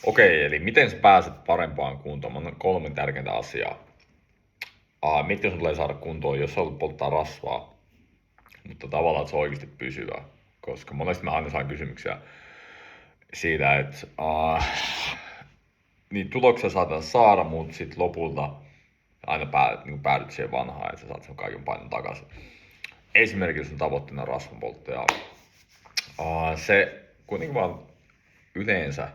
Okei, eli miten sä pääset parempaan kuntoon? On 3 tärkeintä asiaa. Mitkä sun tulee saada kuntoon, jos sä haluat polttaa rasvaa, mutta tavallaan, että se on oikeasti pysyvää. Koska monesti mä aina saan kysymyksiä siitä, että niin tuloksia saadaan saada, mutta sitten lopulta aina päädyt siihen vanhaan, että sä saat sen kaiken painon takaisin. Esimerkiksi on tavoitteena rasvanpoltto ja se kuitenkin vaan yleensä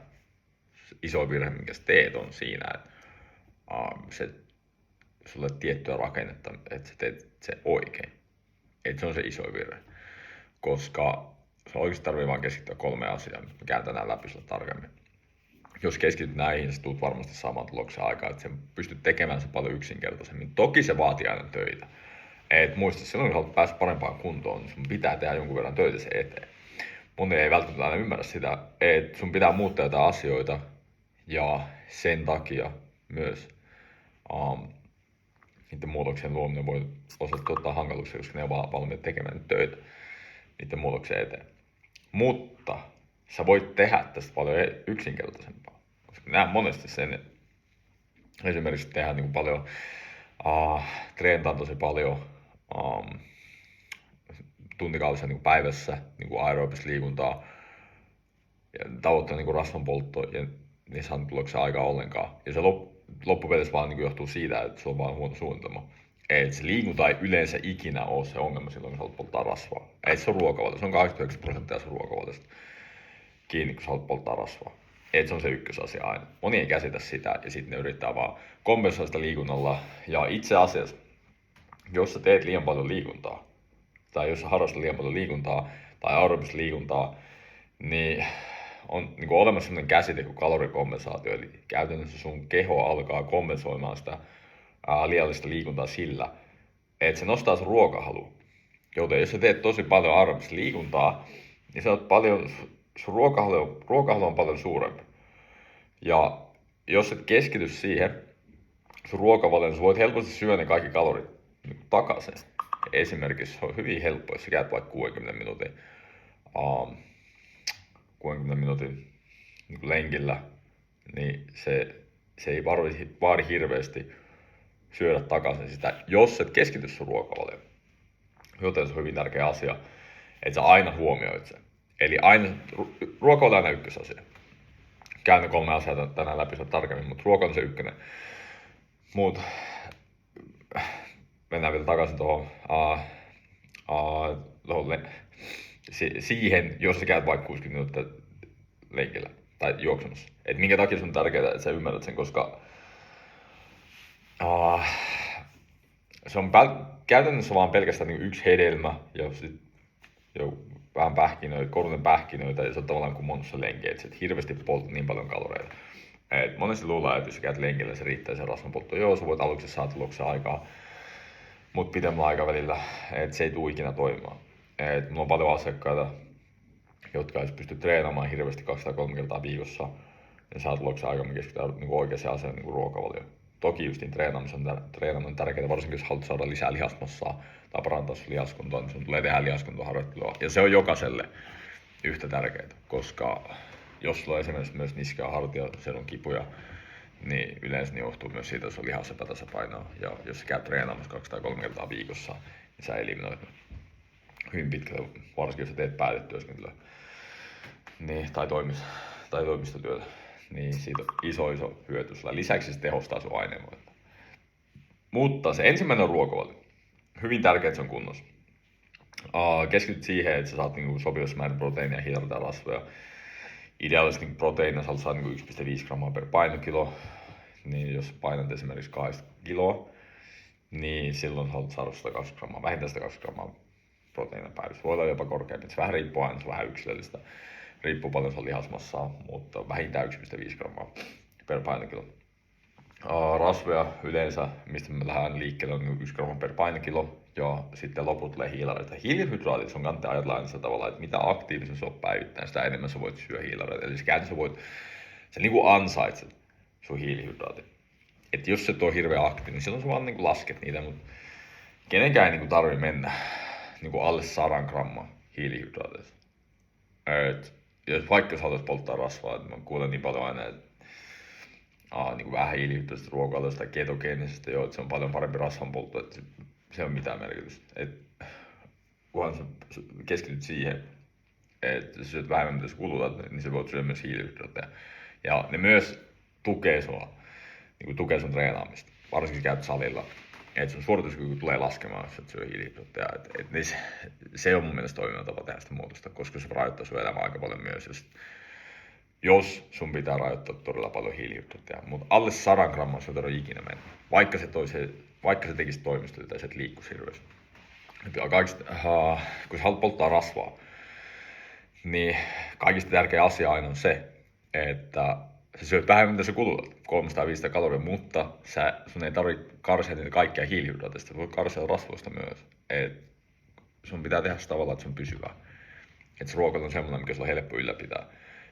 iso virhe, minkä sä teet, on siinä, että se sulle tiettyä rakennetta, että sä teet se oikein. Että se on se iso virhe. Koska se oikeasti tarvii vaan keskittyä 3 asiaa, mutta mä käyn tänään läpi sulle tarkemmin. Jos keskityt näihin, sä tulet varmasti saamaan tuloksen aikaa, että sä pystyt tekemään se paljon yksinkertaisemmin. Toki se vaatii aina töitä. Et muista, silloin kun haluat päästä parempaan kuntoon, niin sun pitää tehdä jonkun verran töitä sen eteen. Moni ei välttämättä aina ymmärrä sitä, että sun pitää muuttaa jotain asioita ja sen takia myös niiden muutoksien luominen voi osata tuottaa hankaluuksia, koska ne on vaan valmiita tekemään töitä niiden muutoksien eteen. Mutta sä voit tehdä tästä paljon yksinkertaisempaa, koska näen monesti sen, että esimerkiksi tehdään niin paljon, treenataan tosi paljon tuntikaudessa niin päivässä niin aerobista liikuntaa ja tavoitteena niin rasvanpoltto ja niin saa tuloksia aikaa ollenkaan. Ja se loppupeleissä vaan niin johtuu siitä, että se on vaan huono suunnitelma. Et se liikunta ei yleensä ikinä ole se ongelma silloin, kun sä haluat polttaa rasvaa. Et se on ruokavalio. Se on 89% sun ruokavaliosta kiinni, kun sä haluat polttaa rasvaa. Et se on se ykkösasia aina. Moni ei käsitä sitä ja sitten ne yrittää vaan kompensoida sitä liikunnalla. Ja itse asiassa, jos sä teet liian paljon liikuntaa, tai jos sä harrastat liian paljon liikuntaa tai aerobista liikuntaa, niin on niin kuin olemassa sellainen käsite kuin kalorikompensaatio, eli käytännössä sun keho alkaa kompensoimaan sitä liiallista liikuntaa sillä, että se nostaa sun ruokahalua. Joten jos sä teet tosi paljon aerobista liikuntaa, niin sun ruokahalu on paljon suurempi. Ja jos et keskity siihen sun ruokavalioon, sä voit helposti syödä ne kaikki kalorit takaisin. Esimerkiksi se on hyvin helppo, jos sä käyt vaikka 60 minuutin niin lenkillä, niin se ei vaadi hirveästi syödä takaisin sitä, jos et keskity sun ruokavalioon. Joten se on hyvin tärkeä asia, että sä aina huomioit sen. Eli aina, ruoka on aina ykkösasia. Käyn ne 3 asiaa tänään läpi tarkemmin, mutta ruoka on se ykkönen. Mennään vielä takaisin siihen, jos sä käyt vaikka 60 minuuttia lenkillä tai juoksumassa. Et minkä takia se on tärkeää, että sä ymmärrät sen, koska se on käytännössä vaan pelkästään niin yksi hedelmä ja sit vähän pähkinöitä, korunen pähkinöitä ja se on tavallaan kumonnut se lenki, että sä et hirveästi polta niin paljon kaloreita. Et monesti luullaan, että jos sä käyt lenkillä, se riittää se rasvanpoltto. Joo, sä voit aluksi saada tuloksia aikaa, mutta pidemmällä aikavälillä, että se ei tule ikinä toimimaan. Et mulla on paljon asiakkaita, jotka ei pysty treenaamaan hirveästi 2-3 kertaa viikossa ja saa tuloksia aikaa, me keskitytään niin oikeaan asiaan niin ruokavalioon. Toki justiin treenaaminen on tärkeää, varsinkin jos haluat saada lisää lihasmassaa tai parantaa sun lihaskuntoa, niin sun tulee tehdä lihaskuntoharjoittelua. Ja se on jokaiselle yhtä tärkeää, koska jos sulla on esimerkiksi myös niska- ja hartiasedun kipuja, niin yleensä ne johtuu myös siitä, että se on lihas epätasapainoa. Ja jos sä käyt treenaamassa 2 tai 3 kertaa viikossa, niin sä eliminoit hyvin pitkälle, varsinkin jos sä teet päätetyöskentelyä tai toimistotyötä. Niin siitä on iso hyöty sulla. Lisäksi se tehostaa sun aineenvointia. Mutta se ensimmäinen on ruokavalio. Hyvin tärkeää, että se on kunnossa. Keskityt siihen, että sä saat niinku sopivassa määrin proteiinia, hiilata ja rasvoja. Ideaalisesti niinku proteiinia sä saat niinku 1,5 grammaa per painokilo. Niin jos painat esimerkiksi 2 kiloa, niin silloin sä haluat saada 120 grammaa, vähintään 120 grammaa proteiinia päivässä. Voi olla jopa korkeampi, se vähän riippuu aina, se on vähän yksilöllistä. Riippuu paljon sun lihasmassaa, mutta vähintään 1,5 grammaa per painokilo. Rasvoja yleensä, mistä me lähdetään liikkeelle, on 1 gramma per painokilo. Ja sitten loput tulee hiilareita. Hiilihydraatit sun kannattaa ajatella aina sillä tavalla, että mitä aktiivisen sä oot päivittäin, sitä enemmän sä voit syödä hiilareita. Eli sä niinku ansaitset sun hiilihydraatit. Että jos et ole hirveän aktiivinen, niin silloin sä vaan niinku lasket niitä, mutta kenenkään ei niinku tarvi mennä niinku alle 100 grammaa hiilihydraateista. Vaikka jos haluaisi polttaa rasvaa, että mä kuulen niin paljon aina, että niin kuin vähän hiilihydraattisesta ruokailusta tai ketogeenisestä, joo, että se on paljon parempi rasvanpoltto, että se on mitään merkitystä. Kunhan sä keskityt siihen, että jos syöt vähemmän mitä sä kulutat, niin sä voit syödä myös hiilihydraatteja. Ja ne myös tukee sua, niin kuin tukee sun treenaamista, varsinkin käyt salilla. Että sun suorituskyky tulee laskemaan, jos et syö hiilihydraatteja. Niin se on mun mielestä toimiva tapa tehdä sitä muutosta, koska se rajoittaa sun elämää aika paljon myös. Jos sun pitää rajoittaa todella paljon hiilihydraatteja, mutta alle 100 grammaa sä ei ikinä mennä, vaikka se tekisi toimistoja tai se et liikkuisi hirveästi. Kun sä haluat polttaa rasvaa, niin kaikista tärkeä asia aina on se, että sä syöt vähemmän mitä sä kulutat, 300-500 kaloria, mutta sun ei tarvitse karsia niitä kaikkia hiilihydraateista, voi karsia rasvoista myös. Sun pitää tehdä sitä tavalla, että se on pysyvää. Että se ruokailu on semmoinen, mikä sulla on helppo ylläpitää,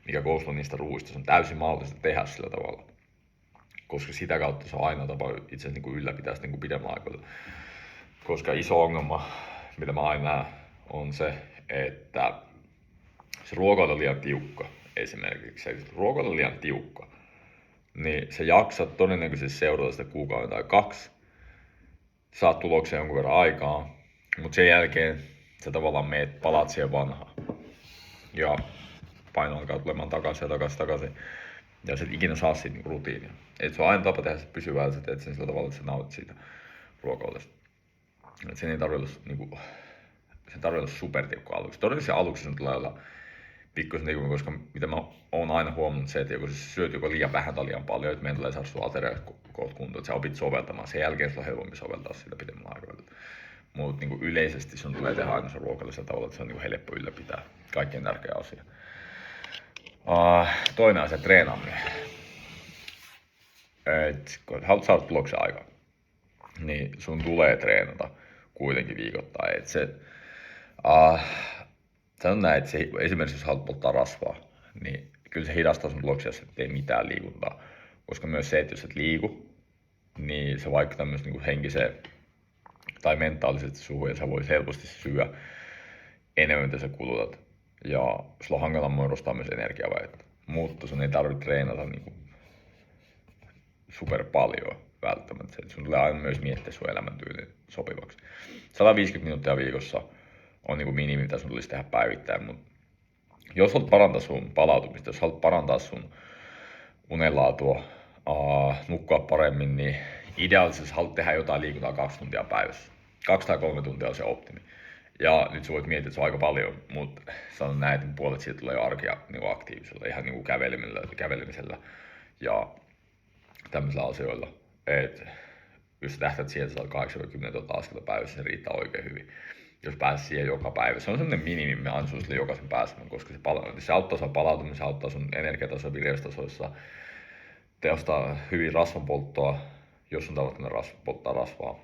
mikä koostuu niistä ruuista. Se on täysin mahdollista tehdä sillä tavalla, koska sitä kautta se on aina tapa itse asiassa niin kuin ylläpitää sitä niin kuin pidemmän aikaa. Koska iso ongelma, mitä mä aina näen, on se, että se ruokailu on liian tiukka esimerkiksi. Eli ruokailu on liian tiukka, niin sä jaksat todennäköisesti seurata sitä kuukauden tai 2. Saat tuloksia jonkun verran aikaa, mutta sen jälkeen sä tavallaan palaat siihen vanhaan. Ja paino alkaa tulemaan takaisin. Ja sä et ikinä saa siitä niinku rutiinia. Et se on aina tapa tehdä se pysyvää, että sä teet sen sillä tavalla, että sä nautit siitä ruokailusta. Sen ei tarvitse olla supertiukka aluksi. Todennäköisesti aluksi sen tulee olla pikkusen tiukka, koska mitä mä oon aina huomannut se, että joku syöt joko liian vähän tai liian paljon, että meidän tulee saada sun ateriat kuntoon, että sä opit soveltamaan. Sen jälkeen sulla on helpompi soveltaa sitä pidemmän aikavälillä. Mutta niin yleisesti sun tulee tehdä aina se ruokailu sillä tavalla, että se on niin helppo ylläpitää. Kaikkein tärkeä asia. Toinen asia, treenaaminen. Kun haluat saada tuloksen aikaan, niin sun tulee treenata kuitenkin viikoittain. Sanon näin, että esimerkiksi jos haluat polttaa rasvaa, niin kyllä se hidastaa sun tuloksia, jos et tee mitään liikuntaa. Koska myös se, että jos et liiku, niin se vaikuttaa myös niin kuin henkiseen tai mentaalisesti suhun, ja sä voit helposti syödä enemmän, mitä sä kulutat. Ja sulla on hankala muodostaa myös energiavajetta. Mutta sun ei tarvitse treenata niin kuin super paljon välttämättä. Et sun tulee aina myös miettiä sun elämäntyylin sopivaksi. 150 minuuttia viikossa on niin kuin minimi, mitä sun tulisi tehdä päivittäin. Mutta jos haluat parantaa sun palautumista, jos haluat parantaa sun unenlaatua, nukkua paremmin, niin ideaalisesti haluat tehdä jotain liikuntaa 2 tuntia päivässä. 2 tai 3 tuntia on se optimi. Ja nyt sä voit miettiä, että se on aika paljon, mutta sanon näin, että puolet siitä tulee jo arkia niin aktiivisella, ihan niin kuin kävelemisellä ja tämmöisillä asioilla. Et jos sä tähtät siihen, että sä saat 8-10 000 askelta päivässä, se riittää oikein hyvin. Jos pääset siihen joka päivä. Se on semmoinen minimi, me annan sille jokaisen pääsemään, koska se auttaa sun palautumista, se auttaa sun energiatasoa, vireystasoissa, tehostaa hyvin rasvanpolttoa, jos on tavoitteena polttaa rasvaa.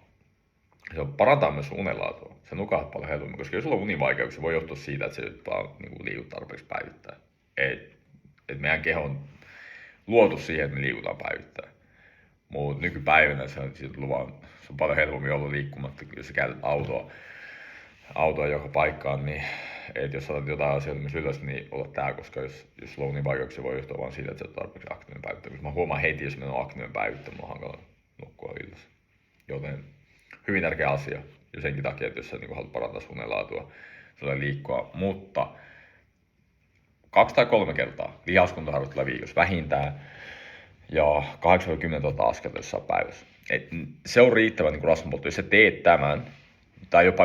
Se parantaa myös sun unenlaatua. Se nukahat paljon helpommin, koska jos sulla on univaikeuksia, voi johtua siitä, että se nyt vaan niin liikut tarpeeksi päivittäin. Et meidän keho on luotu siihen, että me liikutaan päivittäin. Mutta nykypäivänä se on paljon helpommin olla liikkumatta, jos sä käytät autoa joka paikkaan, niin jos otat jotain asioita myös ylös, niin ota tää, koska jos sulla on univaikeuksia, voi johtua vaan siitä, että sä oot tarpeeksi aktiivinen päivittäin. Koska mä huomaan heti, jos mä oon aktiivinen päivittäin, mulla on hankala nukkua illassa. Joten hyvin tärkeä asia jo senkin takia, että jos sä haluat parantaa sun unenlaatua, sulle liikkua, mutta 2 tai 3 kertaa lihaskuntaharjoittelua viikossa vähintään ja 8-10 000 askelta jossain päivässä. Se on riittävä niin rasvanpoltto. Jos sä teet tämän, tai jopa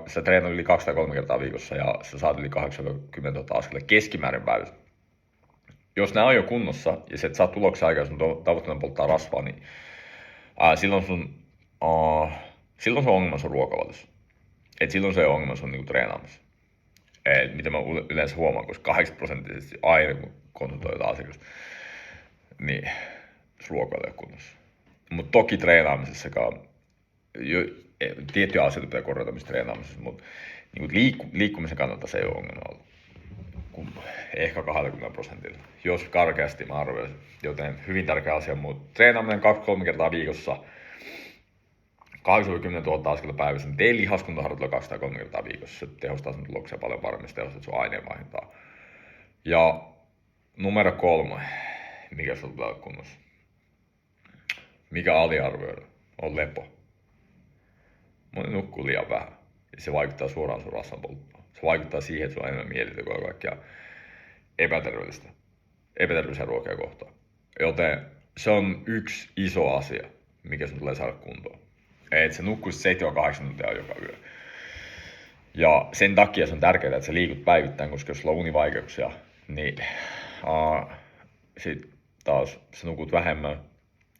sä treenat yli 2 tai 3 kertaa viikossa ja sä saat yli 8-10 000 askelta keskimäärin päivässä. Jos nämä on jo kunnossa ja sä et saa tuloksia aikaa, sun tavoitteena polttaa rasvaa, niin silloin sun ongelma on ruokavaliossa. Silloin se ongelma on niinku treenaamassa. Mitä mä yleensä huomaan, koska 8% aina kun konsultoin jotain asiakasta, niin ruokailu ei ole kunnossa. Mutta toki treenaamisessakaan, tiettyjä asioita pitää korjata myös treenaamisessa, mutta niin liikkumisen kannalta se ei ole ongelma ollut. Ehkä 20%. Jos karkeasti mä arvioisin. Joten hyvin tärkeä asia, mutta treenaaminen 2-3 kertaa viikossa, 8-10 000 askelta päivässä, niin tee lihaskuntaharjoittelua 2 tai 3 kertaa viikossa. Se tehostaa sun tuloksia paljon paremmin, se tehostaa sun aineenvaihtoa. Ja numero 3, mikä sulla pitää olla kunnossa. Mikä aliarvioida? On lepo. Moni nukkuu liian vähän. Ja se vaikuttaa suoraan sun rasvanpolttoon. Se vaikuttaa siihen, että sulla on enemmän mielitekoa ja kaikkea epäterveellisiä ruokia kohtaan. Joten se on yksi iso asia, mikä sun tulee saada kuntoon. Että se nukkuisi 7-8 tuntia joka yö. Ja sen takia se on tärkeää, että sä liikut päivittäin, koska jos sulla on univaikeuksia, niin sit taas sä nukut vähemmän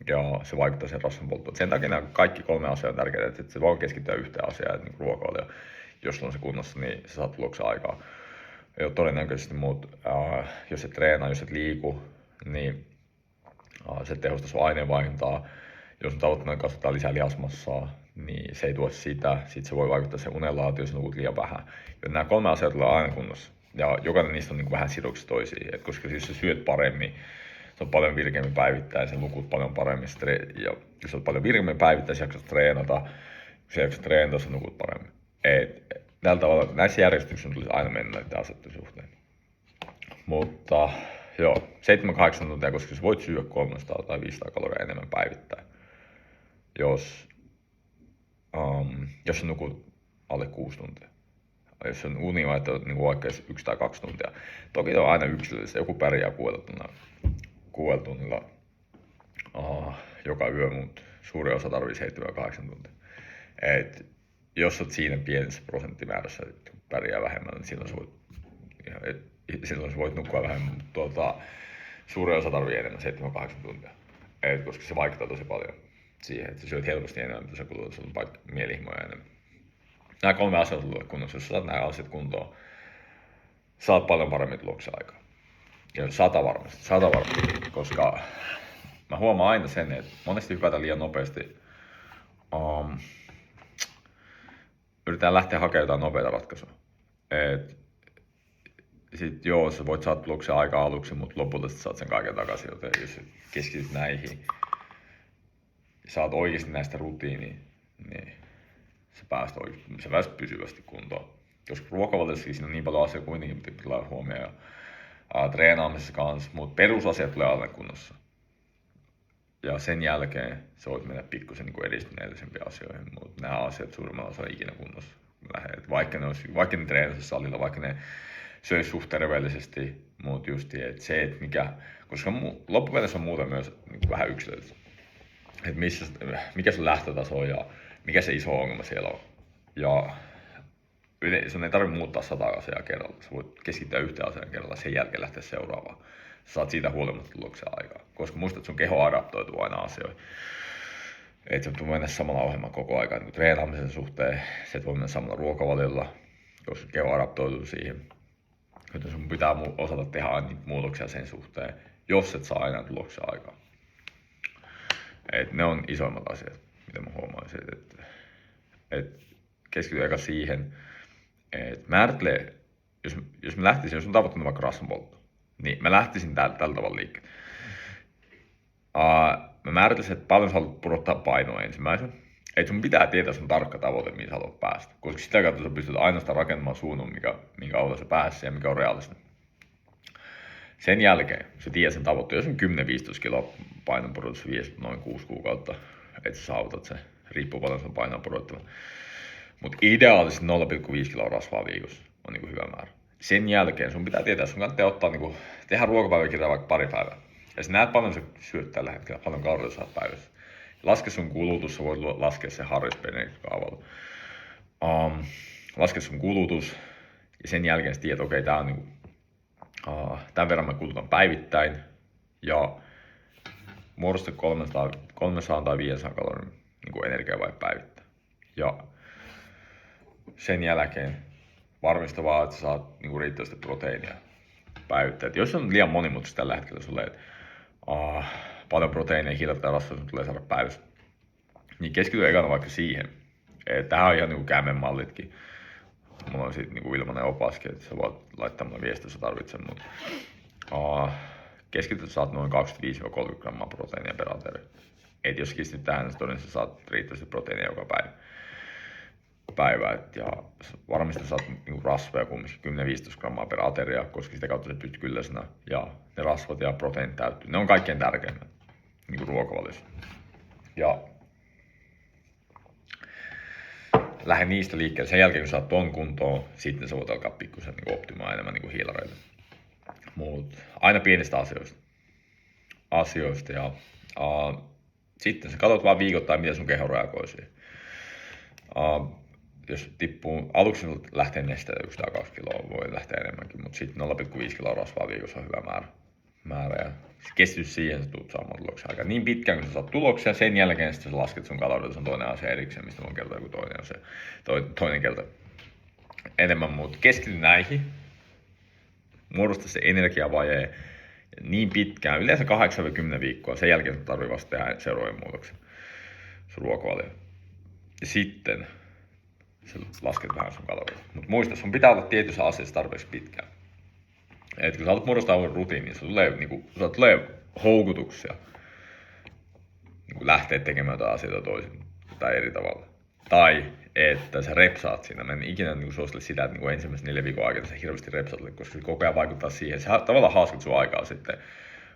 ja se vaikuttaa sen rasvanpolttoon. Sen takia nämä kaikki 3 asiaa on tärkeää, että se voi keskittyä yhteen asiaan, että niin ruokailija, jos sulla on se kunnossa, niin sä saat tuloksen aikaa. Ja todennäköisesti muut, jos et treenaa, jos et liiku, niin se tehostaa sun aineenvaihuntaa. Jos on tavoitteena kasvattaa lisää lihasmassaa, niin se ei tuo sitä. Sitten se voi vaikuttaa sen unenlaatuun, jos nukut liian vähän. Ja nämä 3 asiaa tulee aina kunnossa. Ja jokainen niistä on niin kuin vähän sidoksissa toisiin. Koska siis sä syöt paremmin, se on paljon virkeämmin päivittäin, sen nukut paljon paremmin. Ja jos on paljon virkeämmin päivittäin, sä jaksat treenata. Kun sä jaksat treenata, sä nukut paremmin. Tällä tavalla näissä järjestyksissä tulisi aina mennä näiden asioiden suhteen. Mutta joo, 7-8 tuntia, koska sä voit syödä 300 tai 500 kaloria enemmän päivittäin. Jos sä nukut alle 6 tuntia. Jos on univaihto niin vaikka 1 tai 2 tuntia. Toki on aina yksilöllistä. Joku pärjää 6 tunnilla joka yö, mutta suuri osa tarvitsee 7-8 tuntia. Jos olet siinä pienessä prosenttimäärässä, että pärjää vähemmän, niin silloin sä voit nukkua vähemmän. Suuri osa tarvitsee enemmän 7-8 tuntia. Koska se vaikuttaa tosi paljon siihen, että sä syöt helposti enemmän, mutta sä kulutat sun mielihmoja enemmän. Nämä 3 asiaa tulee kunnossa. Jos saat nämä asiat kuntoon, saat paljon paremmin tuloksia aikaa. Ja 100 varmasti, koska mä huomaan aina sen, että monesti hypätään liian nopeasti. Yritetään lähteä hakemaan jotain nopeita ratkaisua. Sitten joo, sä voit saada tuloksia aika aluksi, mutta lopulta saat sen kaiken takaisin, joten jos keskityt näihin, saat oikeasti näistä rutiiniin, niin sä pääst pysyvästi kuntoon. Koska ruokavaliossakin siinä on niin paljon asioita kuitenkin pitää huomioon treenaamisessa kanssa, mutta perusasiat tulee aina kunnossa. Ja sen jälkeen sä voit mennä pikkusen niin edistyneellisempiin asioihin, mutta nämä asiat suurimmalla osalla ikinä kunnossa. Vaikka ne treenaisi salilla, vaikka ne söisi suht terveellisesti, mutta just että se, että koska loppupeleissä on muuten myös niin vähän yksilöllistä. Että mikä sun lähtötaso on ja mikä se iso ongelma siellä on. Ja sun ei tarvitse muuttaa 100 asiaa kerralla. Sä voit keskittyä yhteen asiaan kerralla, sen jälkeen lähteä seuraavaan. Sä saat siitä huolimatta tuloksia aikaa. Koska muistat, että sun keho adaptoituu aina asioihin. Et sä voi mennä samalla ohjelmalla koko ajan niin treenaamisen suhteen. Sä et voi mennä samalla ruokavaliolla, koska keho adaptoituu siihen. Joten sun pitää osata tehdä niitä muutoksia sen suhteen, jos et saa aina tuloksia aikaa. Ne on isoimmat asiat, mitä mä huomaisin. Keskity eka siihen, että määrittelee, jos mä lähtisin, jos on tavoitteena vaikka rasvanpoltto, niin mä lähtisin tällä tavalla liikkeelle. Mä määrittelisin, että paljon sä haluat pudottaa painoa ensimmäisen. Että sun pitää tietää sun tarkka tavoite, mihin sä haluat päästä. Koska sitä kautta sä pystyt ainoastaan rakentamaan suunnan, minkä avulla sä pääset ja mikä on realistinen. Sen jälkeen, sä tiedät sen tavoitteen, jos on 10-15 kiloa painon pudotus noin 6 kuukautta, että sä saavutat sen. Riippuu paljon sun painoa pudottava. Mutta ideaalisesti 0,5 kiloa rasvaa viikossa on niinku hyvä määrä. Sen jälkeen sun pitää tietää, sun kannattaa ottaa tehdä ruokapäiväkirjaa vaikka pari päivää. Ja sä näet paljon sä syöt tällä hetkellä, paljon kaloreita saat päivässä. Laske sun kulutus, sä voit laskea sen Harris-Benedict-kaavalla. Laske sun kulutus ja sen jälkeen sä tiedät, että okei, tää on tämän verran mä kulutan päivittäin ja muodosta 300 tai 500 kalorin energiaa vai päivittäin. Ja sen jälkeen varmista vaan, että sä saat riittävästi proteiinia päivittäin. Et jos on liian monimutkaista tällä hetkellä sulle, että paljon proteiinia, hiilata ja rasvaa sun tulee saada päivässä, niin keskity ekana vaikka siihen. Tähän on ihan kämmenmallitkin. Mulla on siitä ilmainen opaskin, että sä voit laittaa mulle viestiä, jos sä tarvitset, mutta keskityt saat noin 25-30 grammaa proteiinia per ateria. Et jos keskityt tähän, niin todennäköisesti saat riittävästi proteiinia joka päivä. päivää. Ja varmasti saat niinku rasvoja kumminkin 10-15 grammaa per ateria, koska sitä kautta sä pysyt kylläisenä. Ja ne rasvat ja proteiinit täyttyy. Ne on kaikkein tärkeimmät niinku ruokavaliossa. Ja lähde niistä liikkeelle. Sen jälkeen kun saat ton kuntoon, sitten sä voit alkaa pikkusen niinku optimoida enemmän niinku hiilareita. Mut aina pienistä asioista ja sitten sä katsot vaan viikoittain, miten sun keho reagoi siihen. Jos tippuu, aluksi lähtee nesteitä 1 tai 2 kiloa, voi lähteä enemmänkin, mutta sitten 0,5 kiloa rasvaa viikossa on hyvä määrä ja kestitys siihen, sä tulet saamaan tuloksia aika niin pitkään, kun sä saat tuloksia, sen jälkeen sitten sä lasket sun kalorit, se on toinen asia erikseen, mistä on kertoa, kun toinen on se toinen kerta enemmän, mutta keskity näihin, muodosta se energiavaje niin pitkään, yleensä 8-10 viikkoa, sen jälkeen sun tarvii vasta tehdä seuraavien muutoksen sun ruokavalio. Ja sitten sä lasket vähän sun kalorit. Mutta muista, sun pitää olla tietyssä asiassa tarpeeksi pitkään. Et kun sä haluat muodostaa uuden rutiinin, niin sulla tulee houkutuksia niin lähteä tekemään jotain asioita toisin tai eri tavalla. Tai että sä repsaat siinä. Mä en ikinä niin suosittele sitä, että niin ensimmäisen 4 viikon aikana sä hirveästi repsaat, koska se koko ajan vaikuttaa siihen. Sä tavallaan haaskat sun aikaa sitten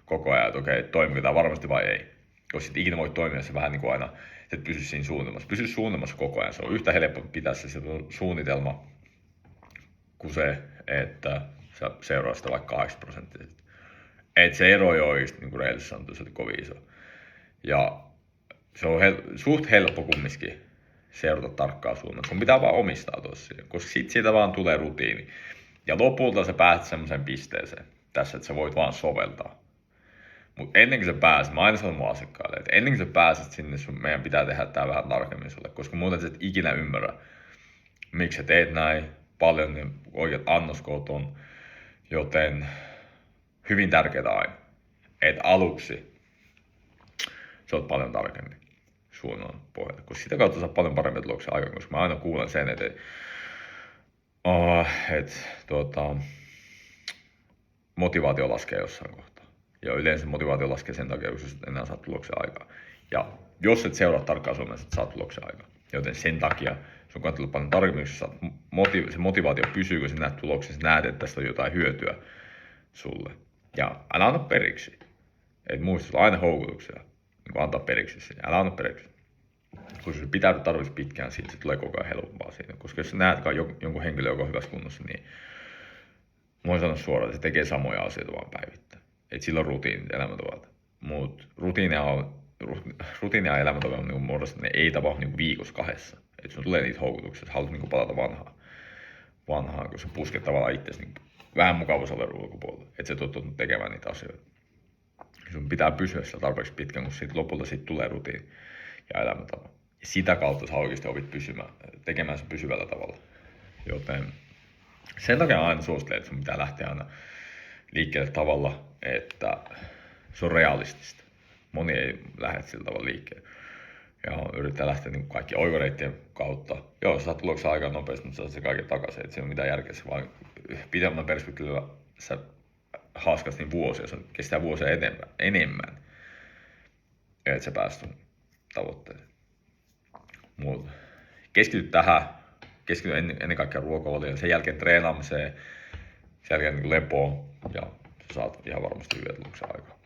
koko ajan, että okei, toimiko tää varmasti vai ei. Koska sit ikinä voi toimia se vähän niin kuin aina, että pysy siinä suunnitelmassa. Pysy suunnitelmassa koko ajan. Se on yhtä helppo pitää se suunnitelma kuin se, että sä seuraa sitä vaikka 8%. Et se ero ei ole just niin kuin reilissä sanottu, se on kovin iso. Ja se on suht helppo kumminkin seurata tarkkaa suunnitelmaa. Sun pitää vaan omistaa tosiaan, koska siitä vaan tulee rutiini. Ja lopulta sä pääset semmoiseen pisteeseen tässä, että sä voit vaan soveltaa. Mutta ennen kuin sä pääset, mä aina sanon mun asiakkaille, että ennen kuin sä pääset sinne, meidän pitää tehdä tää vähän tarkemmin sulle, koska muuten sä et ikinä ymmärrä, miksi sä teet näin, paljon ne oikeat annoskoot on, joten hyvin tärkeää aina, että aluksi sä oot paljon tarkemmin suunnan pohjalta, koska sitä kautta saa paljon parempia tuloksia aikaan, koska mä aina kuulen sen, että motivaatio laskee jossain kohtaa. Ja yleensä motivaatio laskee sen takia, kun sä enää saat tuloksia aikaan. Ja jos et seuraa tarkkaan suunnitelmaa, että saat tuloksia aikaan. Joten sen takia sun kannattaa olla paljon tarkemmin, jos se motivaatio pysyy, kun sä näet tuloksia, sä näet, että tästä on jotain hyötyä sulle. Ja älä anna periksi. Et muista, sulla on aina houkutuksia niin antaa periksi sinne. Älä anna periksi. Koska se pitää tarvitse pitkään siitä, se tulee koko ajan helpompaa siinä. Koska jos sä näet jonkun henkilön, joka on hyvässä kunnossa, niin voin sanoa suoraan, että se tekee samoja asioita vaan päivittäin. Et sillä on rutiinit elämäntavat. Mutta rutiinia ja elämäntavat on niin muodossa, ne ei tapahdu niin viikossa 2. Et sun tulee niitä houkutuksia, että haluat niin palata vanhaan, koska sä pusket tavallaan itseäsi niin vähän mukavaisuuden ulkopuolella. Että sä et ole tottunut tekemään niitä asioita. Sun pitää pysyä siellä tarpeeksi pitkään, kun lopulta siitä tulee rutiini ja elämäntapa. Ja sitä kautta sä oikeasti opit tekemään sen pysyvällä tavalla. Joten sen takia aina suosittelen, että sun pitää lähteä aina liikkeelle tavalla, että se on realistista. Moni ei lähde sillä tavalla liikkeelle. Ja yrittää lähteä niin kaikki oikoreittien kautta. Joo, sä saat tuloksia aika nopeasti, mutta sä saat se kaiken takaisin. Et siinä on mitään järkeä, vaan pidemmän perspektiivillä sä haaskas niin vuosia, se kestää vuosia enemmän, että sä pääst sun tavoitteeseen. Mut keskity tähän, keskity ennen kaikkea ruokavalioon, sen jälkeen treenaamiseen, sen jälkeen niin lepoon ja sä saat ihan varmasti hyviä tuloksia aikaan.